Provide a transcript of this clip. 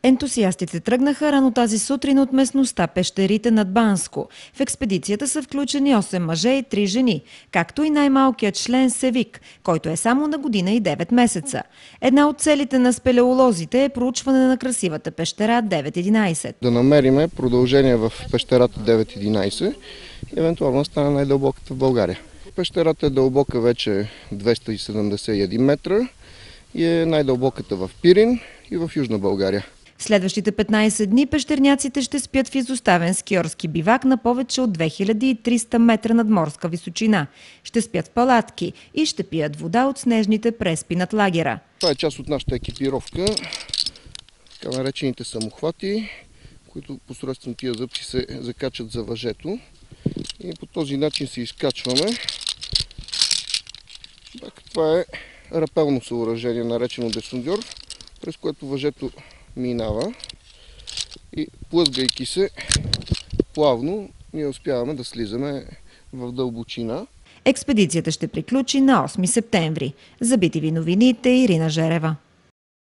Ентусиастите тръгнаха рано тази сутрин от местността Пещерите над Банско. В експедицията са включени 8 мъже и 3 жени, както и най-малкият член Севик, който е само на година и 9 месеца. Една от целите на спелеолозите е проучване на красивата пещера 911. Да намериме продължение в пещерата 911 и евентуално стане най-дълбоката в България. Пещерата е дълбока вече 271 метра и е най-дълбоката в Пирин и в Южна България. В следващите 15 дни пещерняците ще спят в изоставен скиорски бивак на повече от 2300 метра надморска височина. Ще спят в палатки и ще пият вода от снежните преспи над лагера. Това е част от нашата екипировка, така наречените самохвати, които посредством тия зъбчи се закачат за въжето и по този начин се изкачваме. Това е рапелно съоръжение, наречено десондьор, през което въжето минава и плъзгайки се плавно, ние успяваме да слизаме в дълбочина. Експедицията ще приключи на 8 септември. За BTV новините Ирина Жерева.